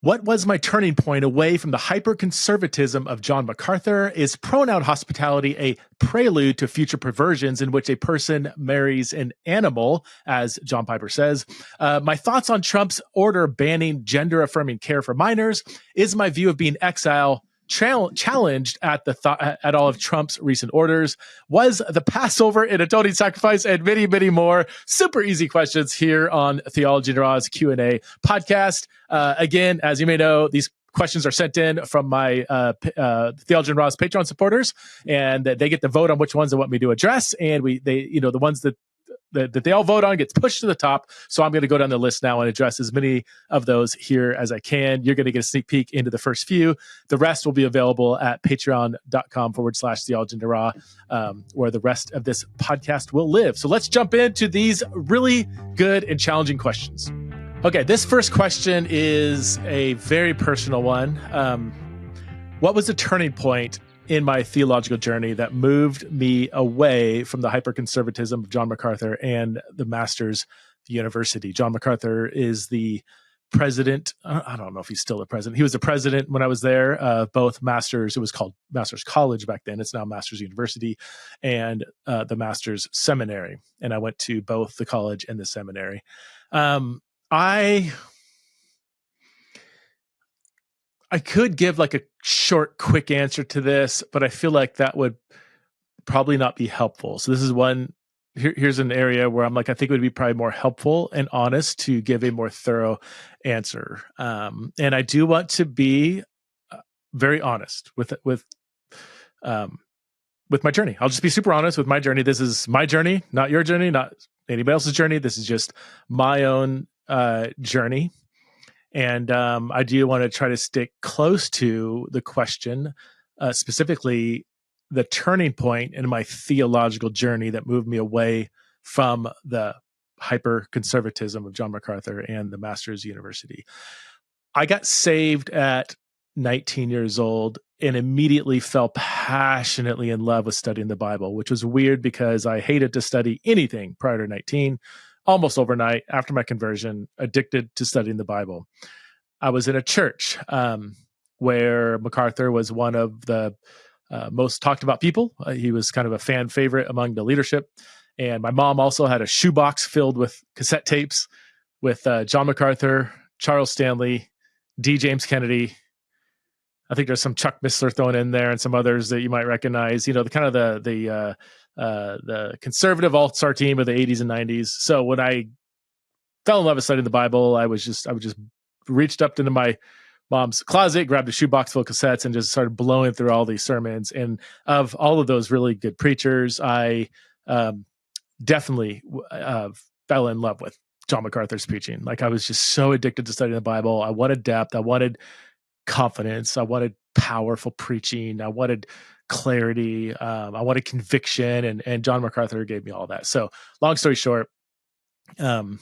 What was my turning point away from the hyper-conservatism of John MacArthur? Is pronoun hospitality a prelude to future perversions in which a person marries an animal, as John Piper says? My thoughts on Trump's order banning gender-affirming care for minors. Is my view of being exile challenged at at all of Trump's recent orders? Was the Passover an atoning sacrifice? And many, many more super easy questions here on Theology and Raw's Q&A podcast. Again, as you may know, these questions are sent in from my Theology and Raw's Patreon supporters, and they get to vote on which ones they want me to address. And the ones that they all vote on gets pushed to the top. So I'm going to go down the list now and address as many of those here as I can. You're going to get a sneak peek into the first few. The rest will be available at patreon.com/Theology and Raw, where the rest of this podcast will live. So let's jump into these really good and challenging questions. Okay, this first question is a very personal one. What was the turning point in my theological journey that moved me away from the hyper-conservatism of John MacArthur and the Masters University? John MacArthur is the president. I don't know if he's still the president. He was the president when I was there, both Masters. It was called Masters College back then. It's now Masters University, and the Masters Seminary. And I went to both the college and the seminary. I could give like a short, quick answer to this, but I feel like that would probably not be helpful. So this is one, here's an area where I'm like, I think it would be probably more helpful and honest to give a more thorough answer. And I do want to be very honest with my journey. I'll just be super honest with my journey. This is my journey, not your journey, not anybody else's journey. This is just my own journey. And I do want to try to stick close to the question, specifically the turning point in my theological journey that moved me away from the hyper-conservatism of John MacArthur and the Masters University. I got saved at 19 years old and immediately fell passionately in love with studying the Bible, which was weird because I hated to study anything prior to 19. Almost overnight after my conversion, addicted to studying the Bible. I was in a church where MacArthur was one of the most talked about people. He was kind of a fan favorite among the leadership. And my mom also had a shoebox filled with cassette tapes with John MacArthur, Charles Stanley, D. James Kennedy. I think there's some Chuck Missler thrown in there and some others that you might recognize. You know, the conservative all-star team of the 80s and 90s. So when I fell in love with studying the Bible, I would just reached up into my mom's closet, grabbed a shoebox full of cassettes, and just started blowing through all these sermons. And of all of those really good preachers, I definitely fell in love with John MacArthur's preaching. Like, I was just so addicted to studying the Bible. I wanted depth. I wanted confidence. I wanted powerful preaching. I wanted clarity. I wanted conviction, and John MacArthur gave me all that. So long story short, when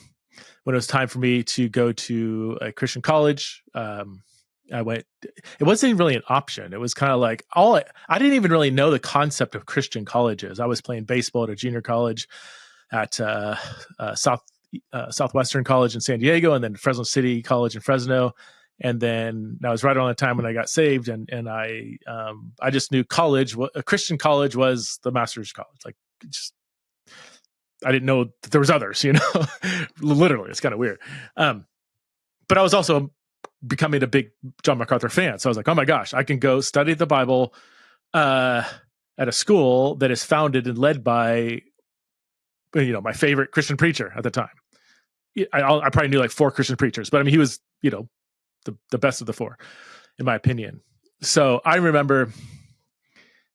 it was time for me to go to a Christian college, I went. It wasn't even really an option. It was kind of like I didn't even really know the concept of Christian colleges. I was playing baseball at a junior college at Southwestern College in San Diego, and then Fresno City College in Fresno. And then that was right around the time when I got saved, and I just knew college, a Christian college, was the Master's College. Like, I didn't know that there was others, you know. Literally, it's kind of weird. But I was also becoming a big John MacArthur fan, so I was like, oh my gosh, I can go study the Bible at a school that is founded and led by, you know, my favorite Christian preacher at the time. I probably knew like 4 Christian preachers, but I mean, he was, you know, the best of the 4, in my opinion. So I remember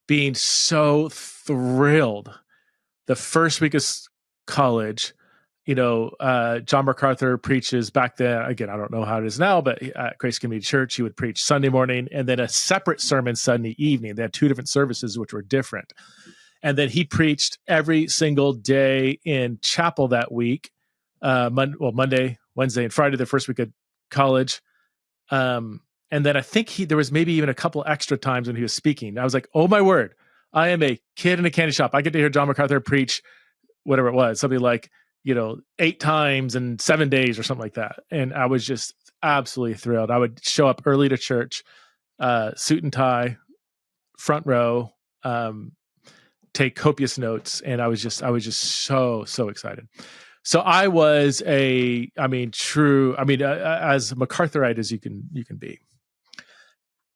being so thrilled the first week of college. You know, John MacArthur preaches back then. Again, I don't know how it is now, but at Grace Community Church, he would preach Sunday morning and then a separate sermon Sunday evening. They had 2 different services, which were different. And then he preached every single day in chapel that week. Monday, Wednesday, and Friday, the first week of college. And then I think there was maybe even a couple extra times when he was speaking. I was like, oh my word, I am a kid in a candy shop. I get to hear John MacArthur preach whatever it was, something like, you know, 8 times in 7 days or something like that. And I was just absolutely thrilled. I would show up early to church, suit and tie, front row, take copious notes, and I was just so excited. So I was as MacArthurite as you can be.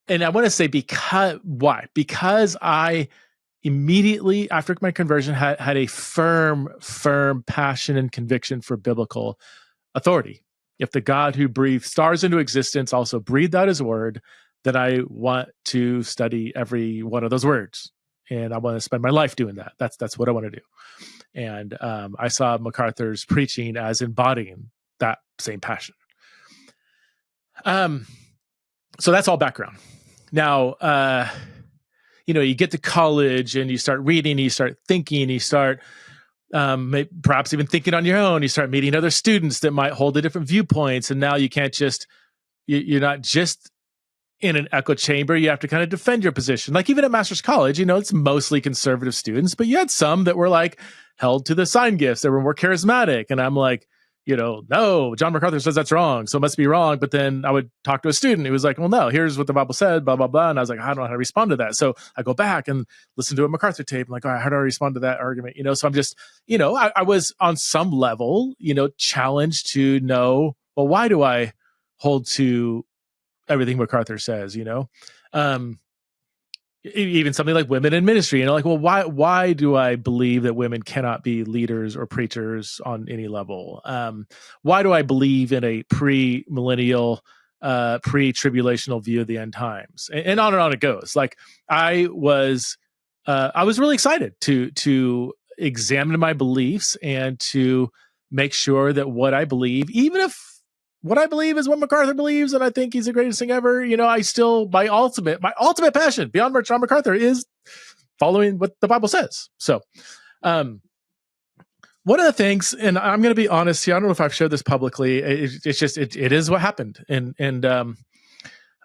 And I want to say why? Because I immediately after my conversion had a firm passion and conviction for biblical authority. If the God who breathed stars into existence also breathed out his word, then I want to study every one of those words. And I want to spend my life doing that. That's what I want to do. And I saw MacArthur's preaching as embodying that same passion. So that's all background. Now, you get to college and you start reading, you start thinking, you start perhaps even thinking on your own. You start meeting other students that might hold a different viewpoints. And now you can't you're not just in an echo chamber. You have to kind of defend your position. Like even at Master's College, it's mostly conservative students, but you had some that were like held to the sign gifts that were more charismatic. And I'm like, no, John MacArthur says that's wrong, so it must be wrong. But then I would talk to a student who was like, well, no, here's what the Bible said, blah, blah, blah. And I was like, I don't know how to respond to that. So I go back and listen to a MacArthur tape. I'm like, all right, how do I respond to that argument? So I'm just, I was on some level, challenged to know, well, why do I hold to everything MacArthur says, even something like women in ministry, well, why do I believe that women cannot be leaders or preachers on any level? Why do I believe in a pre-millennial, pre-tribulational view of the end times? And on it goes. Like I was really excited to examine my beliefs and to make sure that what I believe, even if what I believe is what MacArthur believes, and I think he's the greatest thing ever, I still, my ultimate passion beyond John MacArthur is following what the Bible says. So, one of the things, and I'm going to be honest here, I don't know if I've shared this publicly. It's just, it is what happened. And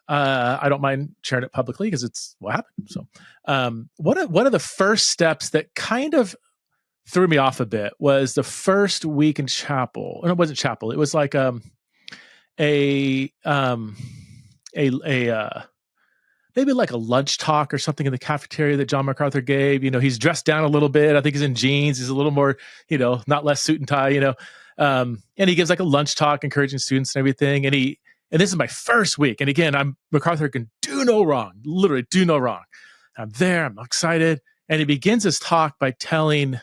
I don't mind sharing it publicly because it's what happened. So, one of the first steps that kind of threw me off a bit was the first week in chapel. And it wasn't chapel. It was like, maybe like a lunch talk or something in the cafeteria that John MacArthur gave. He's dressed down a little bit. I think he's in jeans. He's a little more, not less suit and tie, and he gives like a lunch talk, encouraging students and everything. And this is my first week. And again, MacArthur can do no wrong, literally do no wrong. I'm there. I'm excited. And he begins his talk by telling,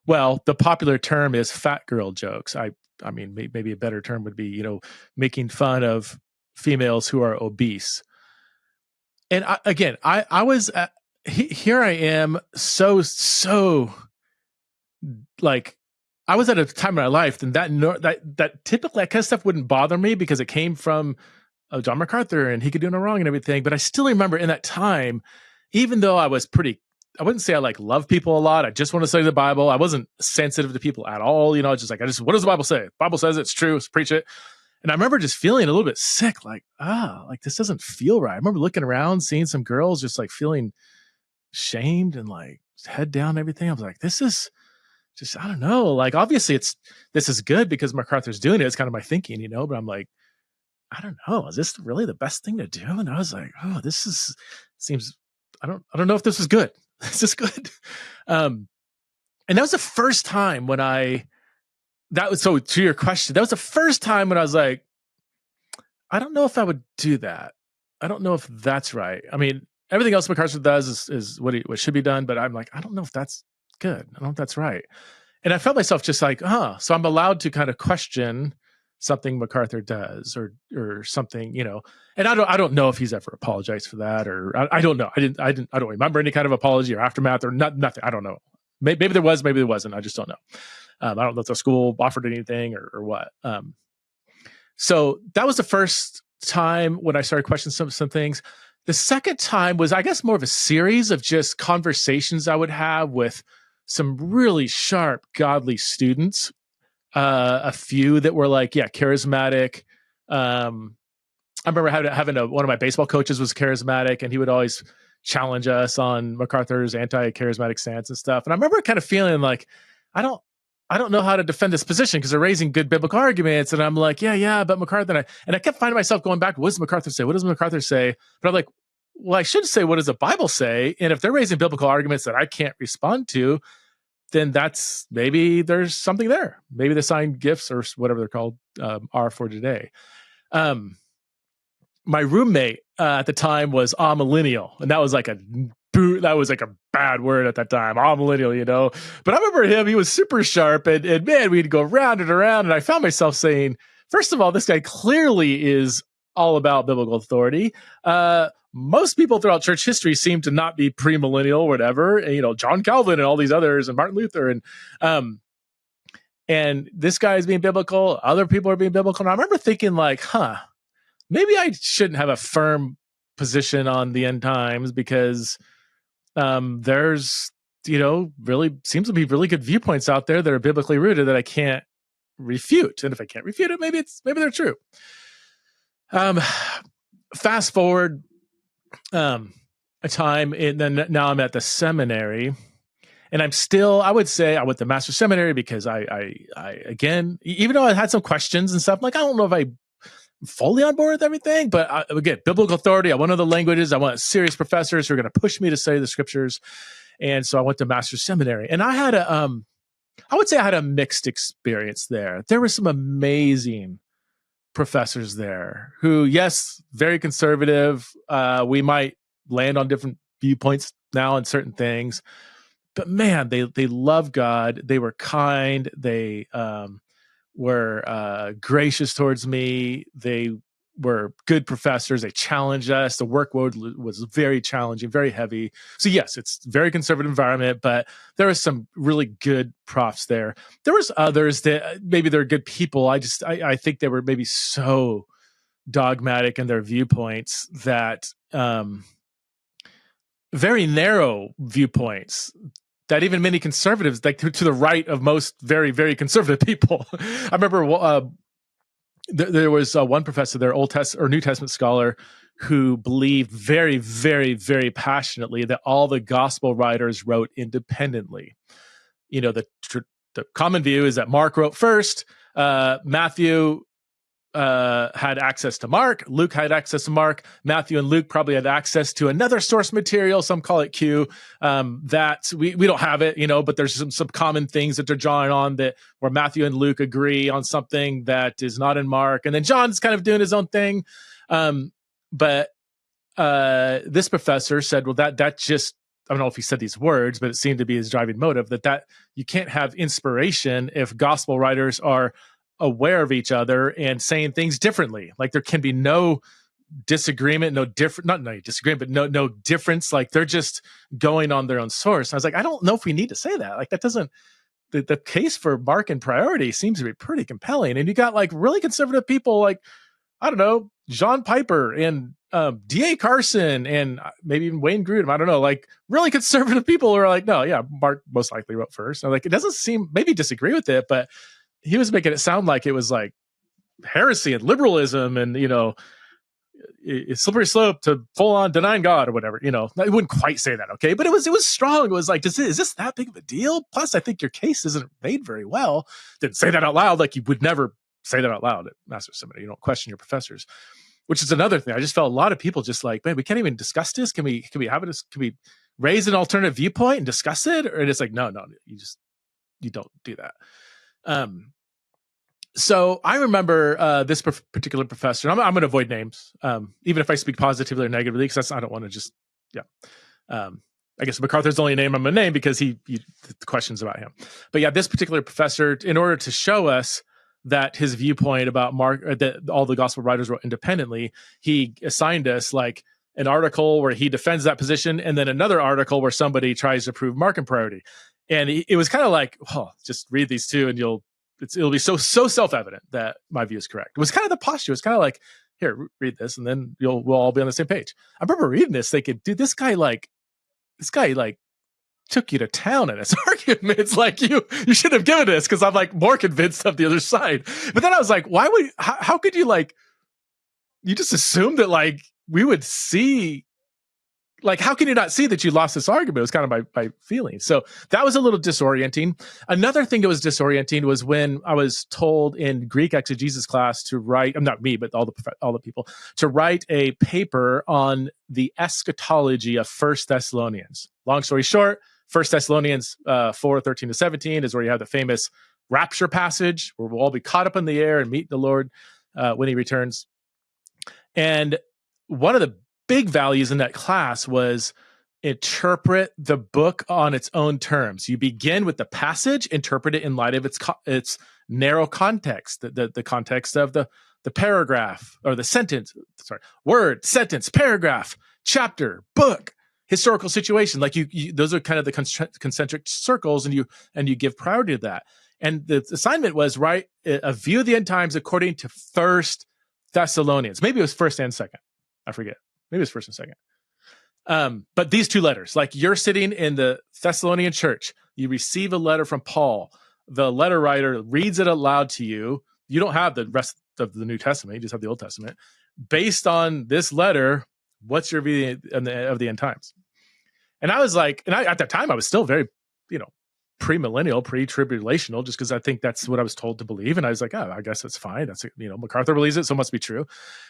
well, the popular term is fat girl jokes. I mean, maybe a better term would be, making fun of females who are obese. And I was here. I am so like I was at a time in my life, and that typically that kind of stuff wouldn't bother me because it came from John MacArthur, and he could do no wrong and everything. But I still remember in that time, even though I wouldn't say I love people a lot. I just want to study the Bible. I wasn't sensitive to people at all. What does the Bible say? The Bible says it's true. So preach it. And I remember just feeling a little bit sick, this doesn't feel right. I remember looking around, seeing some girls just feeling shamed and head down and everything. I was like, this is just, I don't know. Obviously this is good because MacArthur's doing it. It's kind of my thinking, but I'm like, I don't know. Is this really the best thing to do? And I was like, oh, seems, I don't know if this is good. Is this good? And that was the first time so to your question, that was the first time when I was like, I don't know if I would do that. I don't know if that's right. I mean, everything else MacArthur does is what should be done, but I'm like, I don't know if that's good. I don't know if that's right. And I felt myself just like, so I'm allowed to kind of question something MacArthur does or something, and I don't know if he's ever apologized for that, or I don't know. I don't remember any kind of apology or aftermath or nothing. I don't know. Maybe there was, maybe there wasn't. I just don't know. I don't know if the school offered anything or what. So that was the first time when I started questioning some things. The second time was, I guess, more of a series of just conversations I would have with some really sharp, godly students. A few that were charismatic. I remember having one of my baseball coaches was charismatic, and he would always challenge us on MacArthur's anti-charismatic stance and stuff. And I remember kind of feeling like, I don't I don't know how to defend this position because they're raising good biblical arguments. And I'm like, yeah, but MacArthur. And I kept finding myself going back, what does MacArthur say? What does MacArthur say? But I'm like, well, I should say, what does the Bible say? And if they're raising biblical arguments that I can't respond to, then maybe there's something there. Maybe the assigned gifts or whatever they're called are for today. My roommate at the time was amillennial, and that was like a bad word at that time, amillennial, But I remember him; he was super sharp, and man, we'd go round and around, and I found myself saying, first of all, this guy clearly is all about biblical authority. Most people throughout church history seem to not be premillennial or whatever, and, John Calvin and all these others, and Martin Luther, and this guy is being biblical. Other people are being biblical. And I remember thinking like, maybe I shouldn't have a firm position on the end times because there's, really seems to be really good viewpoints out there that are biblically rooted that I can't refute. And if I can't refute it, maybe they're true. Fast forward a time, and then now I'm at the seminary, and I would say I went to master's seminary because I again, even though I had some questions and stuff, like I don't know if I fully on board with everything, but again, biblical authority. I want other languages. I want serious professors who are going to push me to study the scriptures. And so I went to master's seminary, and I had I would say I had a mixed experience there. There were some amazing professors there who, yes, very conservative. We might land on different viewpoints now on certain things, but man, they love God. They were kind. They were gracious towards me. They were good professors. They challenged us. The workload was very challenging, very heavy. So yes, it's a very conservative environment, but there was some really good profs there. There was others that maybe they're good people. I think they were maybe so dogmatic in their viewpoints that very narrow viewpoints that even many conservatives, like to the right of most very, very conservative people. I remember there was one professor there, Old Testament or New Testament scholar, who believed very, very, very passionately that all the gospel writers wrote independently. The common view is that Mark wrote first, Matthew had access to Mark, Luke had access to Mark, Matthew and Luke probably had access to another source material, some call it Q, that we don't have it, but there's some common things that they're drawing on that where Matthew and Luke agree on something that is not in Mark, and then John's kind of doing his own thing. But this professor said, well, that just, I don't know if he said these words, but it seemed to be his driving motive, that you can't have inspiration if gospel writers are aware of each other and saying things differently. Like there can be no disagreement, no difference. Like they're just going on their own source. And I was like, I don't know if we need to say that. Like that doesn't, the case for Mark and priority seems to be pretty compelling. And you got like really conservative people like, I don't know, John Piper and D.A. Carson and maybe even Wayne Grudem. I don't know, like really conservative people who are like, no, yeah, Mark most likely wrote first. And like, it doesn't seem, maybe disagree with it, but he was making it sound like it was like heresy and liberalism and, it's slippery slope to full on denying God or whatever, I wouldn't quite say that. Okay. But it was strong. It was like, is this that big of a deal? Plus I think your case isn't made very well. Didn't say that out loud. Like you would never say that out loud at master's seminary. You don't question your professors, which is another thing. I just felt a lot of people just like, man, we can't even discuss this. Can we have it? Can we raise an alternative viewpoint and discuss it? Or it's like, no, you don't do that. So I remember this particular professor. I'm going to avoid names, even if I speak positively or negatively, because I don't want to just, I guess MacArthur's the only name I'm going to name because the questions about him. But yeah, this particular professor, in order to show us that his viewpoint about Mark, that all the gospel writers wrote independently, he assigned us like an article where he defends that position, and then another article where somebody tries to prove Mark and priority. And it was kind of like, just read these two and it'll be so self-evident that my view is correct. It was kind of the posture. It was kind of like, here, read this, and then we'll all be on the same page. I remember reading this thinking, dude, this guy took you to town in his arguments. Like you should have given this, because I'm like more convinced of the other side. But then I was like, how could you you just assume that like we would see like, how can you not see that you lost this argument? It was kind of my feeling. So that was a little disorienting. Another thing that was disorienting was when I was told in Greek exegesis class to write, not me, but all the people, to write a paper on the eschatology of 1 Thessalonians. Long story short, 1 Thessalonians 4:13-17 is where you have the famous rapture passage where we'll all be caught up in the air and meet the Lord when he returns. And one of the big values in that class was interpret the book on its own terms. You begin with the passage, interpret it in light of its narrow context, the context of the paragraph or the sentence, word, sentence, paragraph, chapter, book, historical situation. Like you those are kind of the concentric circles, and you give priority to that. And the assignment was write a view of the end times according to 1 Thessalonians. Maybe it was first and second. I forget. Maybe it was first and second. But these two letters, like you're sitting in the Thessalonian church, you receive a letter from Paul. The letter writer reads it aloud to you. You don't have the rest of the New Testament. You just have the Old Testament. Based on this letter, what's your view of the end times? And I was like, at that time, I was still very, premillennial, pre-tribulational, just because I think that's what I was told to believe. And I was like, oh, I guess that's fine. That's, MacArthur believes it, so it must be true.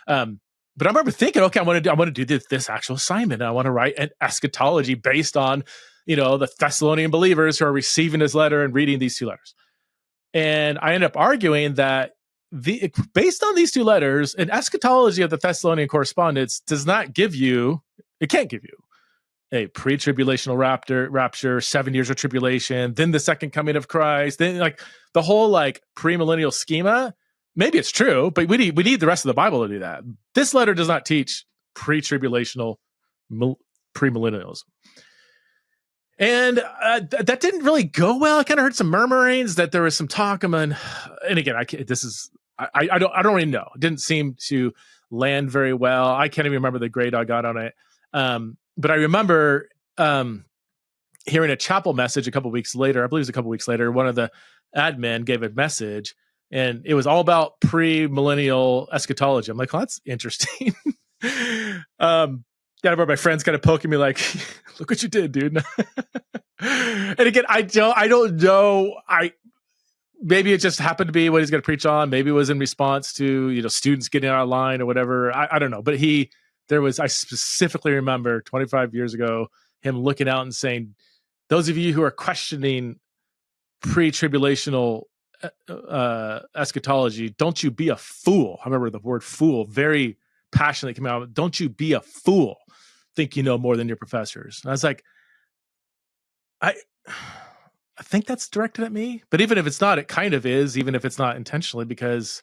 But I remember thinking, okay, I want to do this actual assignment. I want to write an eschatology based on, the Thessalonian believers who are receiving this letter and reading these two letters. And I ended up arguing that based on these two letters, an eschatology of the Thessalonian correspondence can't give you a pre-tribulational rapture, 7 years of tribulation, then the second coming of Christ, then like the whole like premillennial schema. Maybe it's true, but we need the rest of the Bible to do that. This letter does not teach pre-tribulational premillennialism. And that didn't really go well. I kind of heard some murmurings that there was some talk among, and again, I don't really know. It didn't seem to land very well. I can't even remember the grade I got on it. But I remember hearing a chapel message a couple weeks later. I believe it was a couple weeks later. One of the admin gave a message, and it was all about pre-millennial eschatology. I'm like, well, that's interesting. My friends kind of poking me like, look what you did, dude. And again, I don't know. Maybe it just happened to be what he's going to preach on. Maybe it was in response to, students getting out of line or whatever. I don't know. But I specifically remember 25 years ago, him looking out and saying, those of you who are questioning pre-tribulational eschatology, don't you be a fool. I remember the word fool very passionately came out. Don't you be a fool. Think you know more than your professors. And I was like, I think that's directed at me. But even if it's not, it kind of is, even if it's not intentionally, because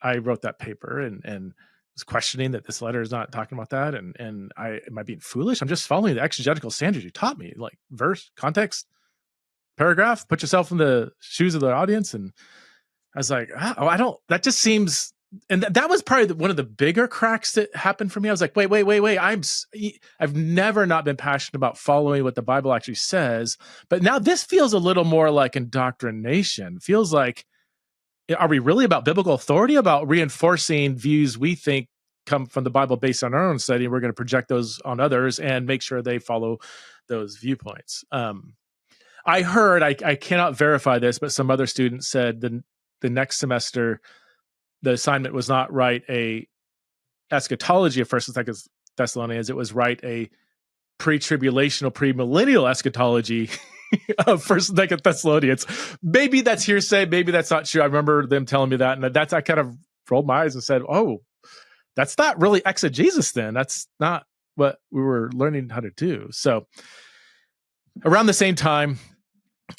I wrote that paper and was questioning that this letter is not talking about that. And am I being foolish? I'm just following the exegetical standards you taught me, like verse, context, paragraph, put yourself in the shoes of the audience. And I was like, that just seems, and that was probably one of the bigger cracks that happened for me. I was like, wait. I've never not been passionate about following what the Bible actually says. But now this feels a little more like indoctrination. Feels like, are we really about biblical authority, about reinforcing views we think come from the Bible based on our own study, and we're going to project those on others and make sure they follow those viewpoints? I heard, I cannot verify this, but some other students said the next semester, the assignment was not write a eschatology of 1 and 2 Thessalonians. It was write a pre-tribulational, premillennial eschatology of 1 and 2 Thessalonians. Maybe that's hearsay. Maybe that's not true. I remember them telling me that. And I kind of rolled my eyes and said, oh, that's not really exegesis then. That's not what we were learning how to do. So around the same time,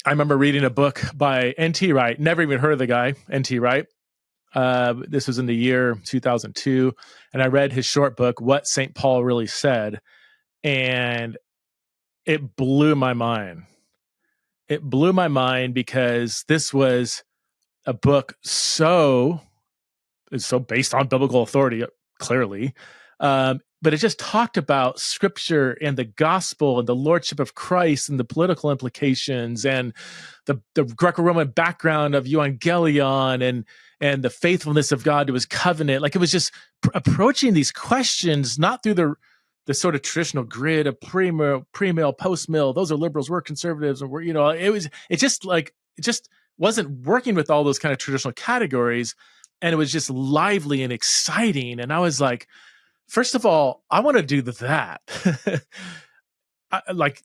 I remember reading a book by N.T. Wright. Never even heard of the guy, N.T. Wright. This was in the year 2002. And I read his short book, What St. Paul Really Said. And it blew my mind. It blew my mind because this was a book so based on biblical authority, clearly. But it just talked about scripture and the gospel and the lordship of Christ and the political implications and the Greco-Roman background of euangelion and the faithfulness of God to his covenant. Like, it was just approaching these questions, not through the sort of traditional grid of pre-mill, post-mill. Those are liberals, we're conservatives, and we're, it just wasn't working with all those kind of traditional categories, and it was just lively and exciting. And I was like, first of all, I want to do that.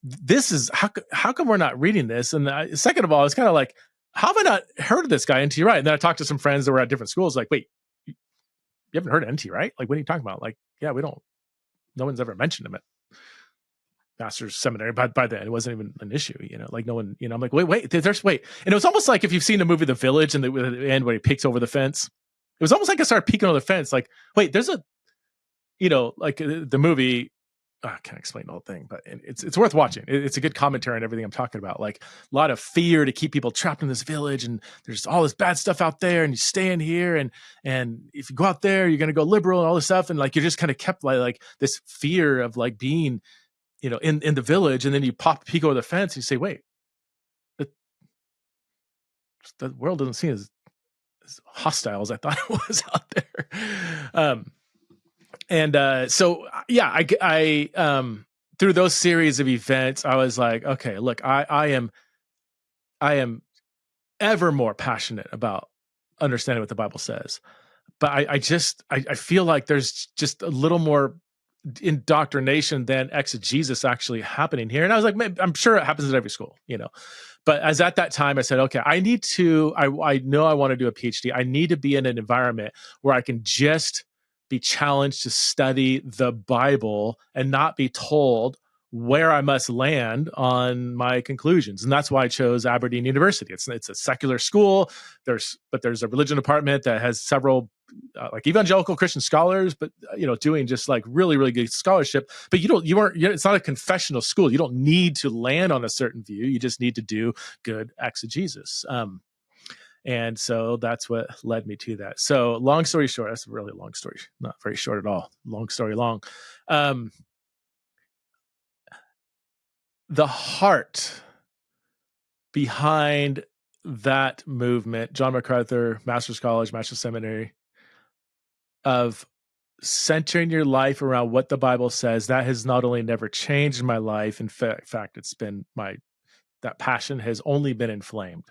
This is how come we're not reading this? And second of all, it's kind of like, how have I not heard of this guy, N.T. Wright? And then I talked to some friends that were at different schools, like, wait, you haven't heard of N.T. Wright? Like, what are you talking about? Like, yeah, we don't. No one's ever mentioned him at master's seminary. By then, it wasn't even an issue. Like no one. I'm like, wait. There's wait. And it was almost like if you've seen the movie The Village, and at the end when he peeks over the fence, it was almost like I started peeking over the fence. Like, wait, there's a, like the movie. I can't explain the whole thing, but it's worth watching. It's a good commentary on everything I'm talking about. Like a lot of fear to keep people trapped in this village, and there's all this bad stuff out there, and you stay in here, and if you go out there, you're going to go liberal and all this stuff, and like you're just kind of kept like this fear of like being, in the village, and then you peek over the fence, and you say, wait, the world doesn't seem as hostile as I thought it was out there. So yeah, I through those series of events, I was like, okay, look, I am ever more passionate about understanding what the Bible says, but I feel like there's just a little more indoctrination than exegesis actually happening here. And I was like, man, I'm sure it happens at every school, but as at that time I said, okay, I know I want to do a PhD. I need to be in an environment where I can just be challenged to study the Bible and not be told where I must land on my conclusions. And that's why I chose Aberdeen University. It's a secular school. There's a religion department that has several like evangelical Christian scholars, but doing just like really, really good scholarship. But it's not a confessional school. You don't need to land on a certain view. You just need to do good exegesis. And so that's what led me to that. So long story short, that's a really long story, not very short at all. Long story long. The heart behind that movement, John MacArthur, Master's College, Master's Seminary, of centering your life around what the Bible says, that has not only never changed my life, in fact, it's been that passion has only been inflamed.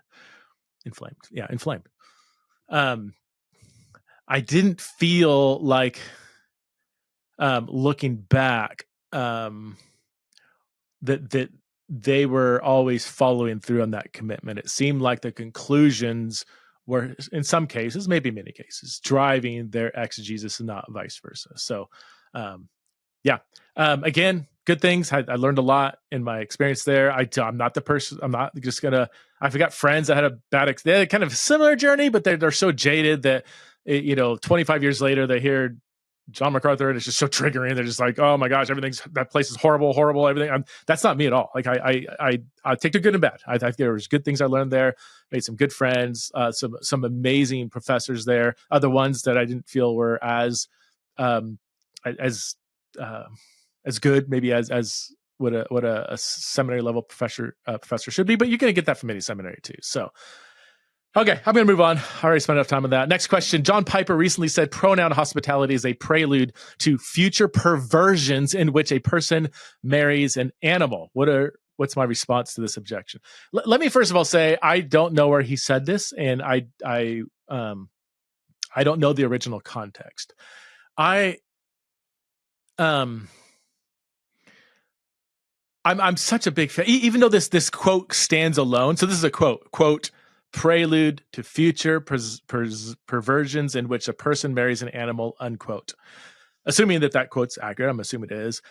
I didn't feel like looking back that they were always following through on that commitment. It seemed like the conclusions were, in some cases, maybe many cases, driving their exegesis and not vice versa. So again, good things. I learned a lot in my experience there. I'm not the person. I'm not just gonna. I've got friends that had a they had kind of a similar journey, but they're so jaded that 25 years later they hear John MacArthur and it's just so triggering. They're just like, oh my gosh, that place is horrible, everything. That's not me at all. Like I take the good and bad. I think there was good things I learned there. Made some good friends. Some amazing professors there. Other ones that I didn't feel were as good, maybe as what a seminary level professor should be, but you're going to get that from any seminary too. So, okay, I'm going to move on. I already spent enough time on that. Next question. John Piper recently said pronoun hospitality is a prelude to future perversions in which a person marries an animal. What's my response to this objection? Let me first of all say I don't know where he said this, and I don't know the original context. I'm such a big fan, even though this quote stands alone. So this is a quote, prelude to future perversions in which a person marries an animal, unquote. Assuming that quote's accurate, I'm assuming it is.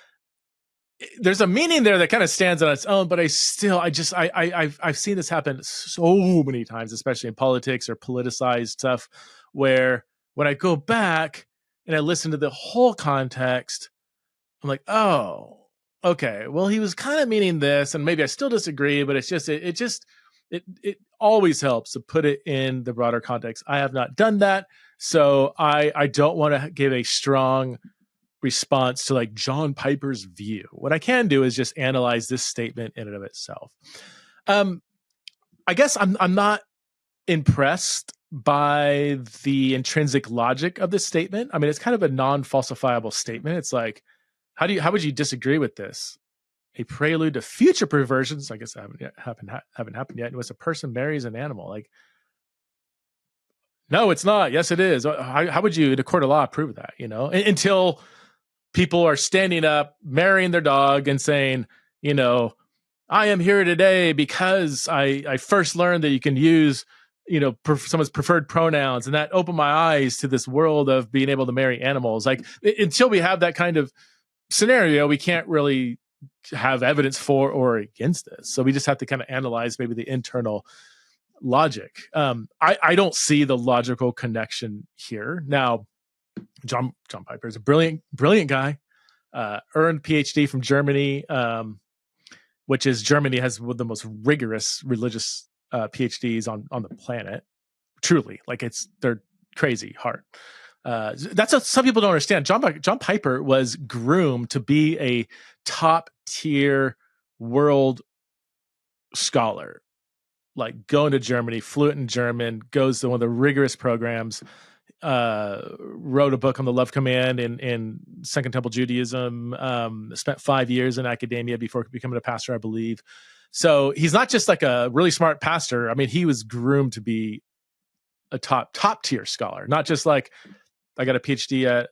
There's a meaning there that kind of stands on its own, but I've seen this happen so many times, especially in politics or politicized stuff, where when I go back and I listen to the whole context, I'm like, oh, okay, well, he was kind of meaning this, and maybe I still disagree, but it always helps to put it in the broader context. I have not done that, so I don't want to give a strong response to like John Piper's view. What I can do is just analyze this statement in and of itself. I guess I'm not impressed by the intrinsic logic of this statement. I mean, it's kind of a non-falsifiable statement. It's like, How would you disagree with this? A prelude to future perversions, I guess haven't happened yet. Was a person marries an animal. Like, no, it's not. Yes, it is. How would you, in a court of law, prove that? Until people are standing up, marrying their dog, and saying, I am here today because I first learned that you can use, someone's preferred pronouns, and that opened my eyes to this world of being able to marry animals. Like, until we have that kind of scenario, we can't really have evidence for or against this. So we just have to kind of analyze maybe the internal logic. I don't see the logical connection here. Now, John Piper is a brilliant guy, earned PhD from Germany, which is Germany has one of the most rigorous religious PhDs on the planet. Truly, like they're crazy hard. That's what some people don't understand. John Piper was groomed to be a top tier world scholar, like going to Germany, fluent in German, goes to one of the rigorous programs, wrote a book on the love command in Second Temple Judaism, spent 5 years in academia before becoming a pastor, I believe. So he's not just like a really smart pastor. I mean, he was groomed to be a top tier scholar, not just like, I got a PhD at,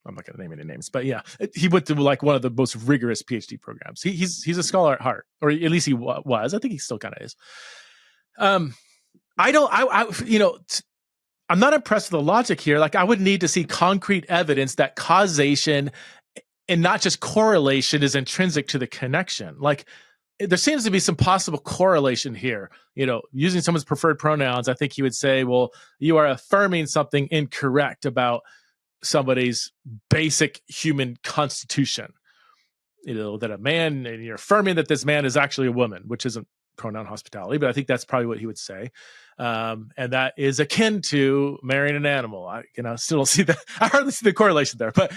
I'm not going to name any names, but yeah, he went to like one of the most rigorous PhD programs. He's a scholar at heart, or at least he was. I think he still kind of is. I'm not impressed with the logic here. Like, I would need to see concrete evidence that causation and not just correlation is intrinsic to the connection. Like, there seems to be some possible correlation here. Using someone's preferred pronouns, I think he would say, well, you are affirming something incorrect about somebody's basic human constitution. That a man, and you're affirming that this man is actually a woman, which isn't pronoun hospitality, but I think that's probably what he would say. And that is akin to marrying an animal. I still don't see that. I hardly see the correlation there, but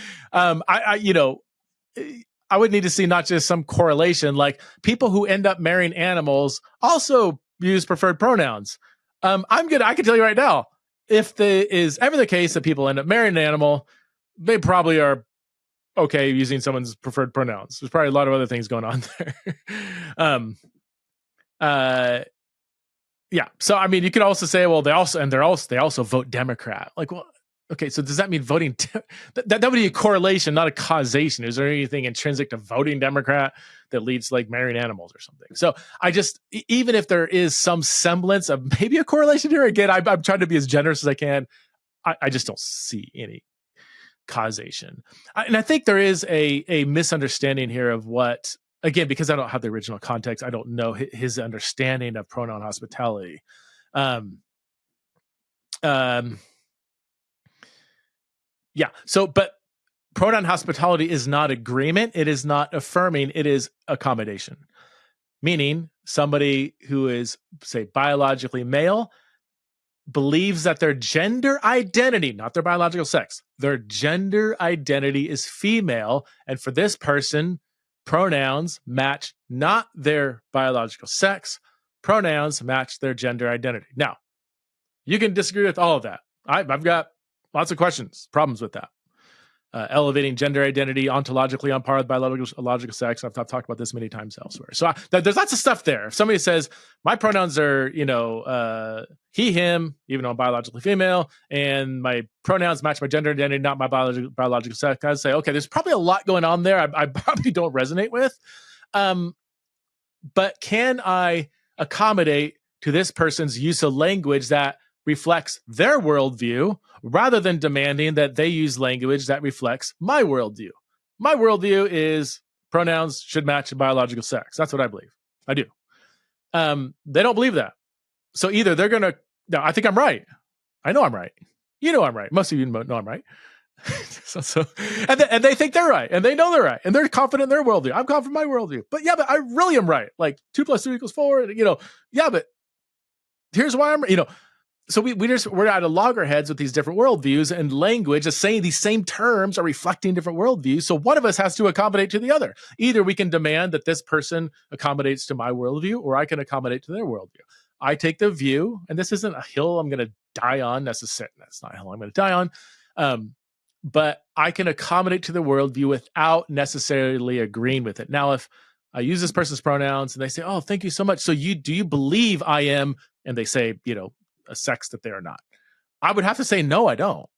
I would need to see not just some correlation, like people who end up marrying animals also use preferred pronouns. I can tell you right now, if is ever the case that people end up marrying an animal, they probably are okay using someone's preferred pronouns. There's probably a lot of other things going on there. Yeah. So, I mean, you could also say, well, they also vote Democrat. Like, well, okay, so does that mean voting? That would be a correlation, not a causation. Is there anything intrinsic to voting Democrat that leads to like marrying animals or something? So even if there is some semblance of maybe a correlation here, again, I'm trying to be as generous as I can. I just don't see any causation. And I think there is a misunderstanding here of what, again, because I don't have the original context, I don't know his understanding of pronoun hospitality. Yeah. So, but pronoun hospitality is not agreement. It is not affirming. It is accommodation. Meaning somebody who is, say, biologically male believes that their gender identity, not their biological sex, their gender identity is female. And for this person, pronouns match not their biological sex. Pronouns match their gender identity. Now, you can disagree with all of that. I've got lots of problems with that. Elevating gender identity ontologically on par with biological sex. I've talked about this many times elsewhere. So there's lots of stuff there. If somebody says my pronouns are, he, him, even though I'm biologically female, and my pronouns match my gender identity, not my biological sex, I'd say, okay, there's probably a lot going on there. I probably don't resonate with. But can I accommodate to this person's use of language that reflects their worldview rather than demanding that they use language that reflects my worldview? My worldview is pronouns should match biological sex. That's what I believe. I do. They don't believe that. So either they're going to, no, I think I'm right. I know I'm right. You know I'm right. Most of you know I'm right. And they think they're right, and they know they're right, and they're confident in their worldview. I'm confident in my worldview. But yeah, but I really am right. Like 2 + 2 = 4. Yeah, but here's why I'm, so we're at a loggerheads with these different worldviews, and language is saying these same terms are reflecting different worldviews. So one of us has to accommodate to the other. Either we can demand that this person accommodates to my worldview, or I can accommodate to their worldview. I take the view, and this isn't a hill I'm going to die on necessarily. That's not a hill I'm going to die on. but I can accommodate to the worldview without necessarily agreeing with it. Now, if I use this person's pronouns and they say, "Oh, thank you so much. So do you believe I am?" And they say, a sex that they are not. I would have to say, no, I don't.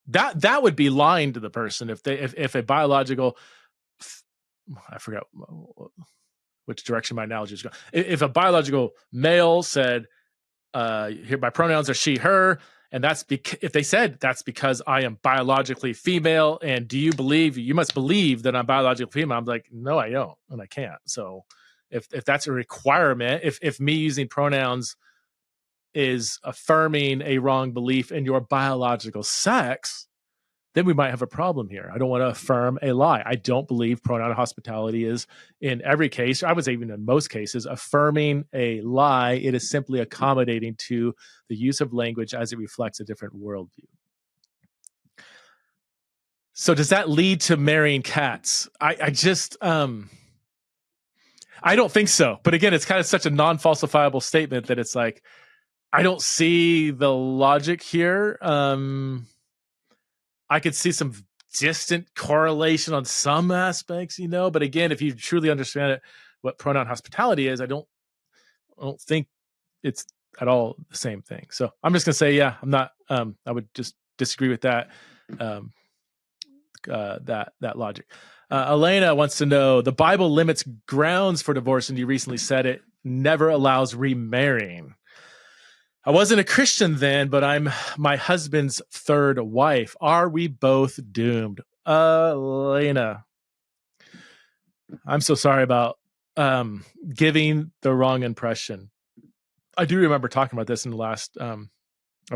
That would be lying to the person if a biological, I forgot which direction my analogy is going. If a biological male said, "Here my pronouns are she, her," and if they said that's because I am biologically female, and you must believe that I'm biologically female, I'm like, no, I don't, and I can't. So if that's a requirement, if me using pronouns is affirming a wrong belief in your biological sex, then we might have a problem here. I don't want to affirm a lie. I don't believe pronoun hospitality is, in every case, I would say even in most cases, affirming a lie. It is simply accommodating to the use of language as it reflects a different worldview. So does that lead to marrying cats? I just, I don't think so. But again, it's kind of such a non-falsifiable statement that it's like, I don't see the logic here. I could see some distant correlation on some aspects, but again, if you truly understand it, what pronoun hospitality is, I don't think it's at all the same thing. So I'm just gonna say, yeah, I'm not. I would just disagree with that. That logic. Elena wants to know: the Bible limits grounds for divorce, and you recently said it never allows remarrying. I wasn't a Christian then, but I'm my husband's third wife. Are we both doomed? Elena, I'm so sorry about giving the wrong impression. I do remember talking about this in the last, I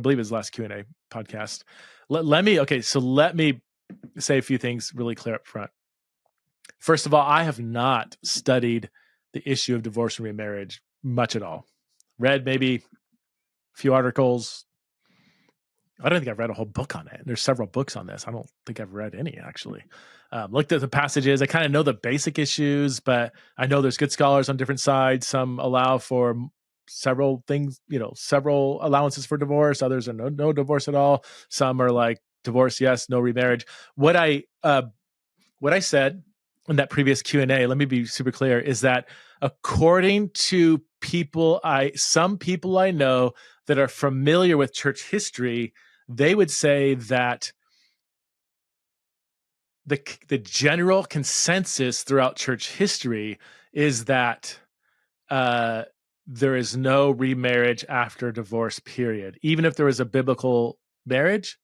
believe it was the last Q&A podcast. Let me say a few things really clear up front. First of all, I have not studied the issue of divorce and remarriage much at all. Read maybe few articles. I don't think I've read a whole book on it. There's several books on this. I don't think I've read any, actually. Looked at the passages. I kind of know the basic issues, but I know there's good scholars on different sides. Some allow for several things, several allowances for divorce. Others are no divorce at all. Some are like divorce, yes, no remarriage. What I said in that previous Q&A, let me be super clear, is that according to some people I know that are familiar with church history, they would say that the general consensus throughout church history is that there is no remarriage after divorce, period. Even if there was a biblical marriage,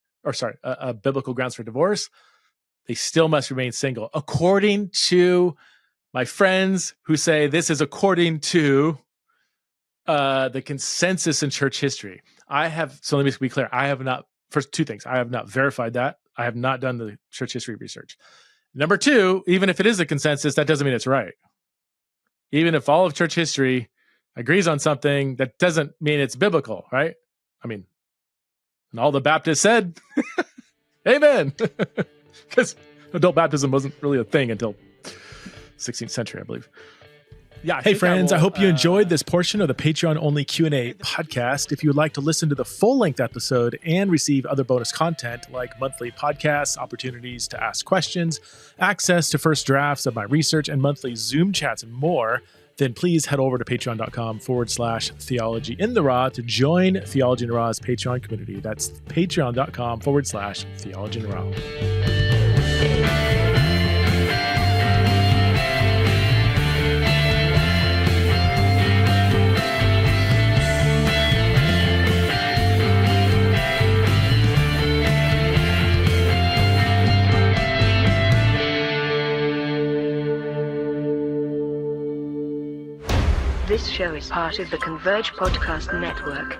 a biblical grounds for divorce, they still must remain single. According to my friends who say this is according to the consensus in church history. So let me be clear. First, two things. I have not verified that. I have not done the church history research. Number two, even if it is a consensus, that doesn't mean it's right. Even if all of church history agrees on something, that doesn't mean it's biblical, right? I mean, and all the Baptists said, amen. Because adult baptism wasn't really a thing until 16th century, I believe. Yeah. Hey friends, I hope you enjoyed this portion of the Patreon-only Q&A podcast. If you would like to listen to the full-length episode and receive other bonus content like monthly podcasts, opportunities to ask questions, access to first drafts of my research, and monthly Zoom chats and more, then please head over to patreon.com/theology in the raw to join Theology in the Raw's Patreon community. That's patreon.com/theology in the raw. This show is part of the Converge Podcast Network.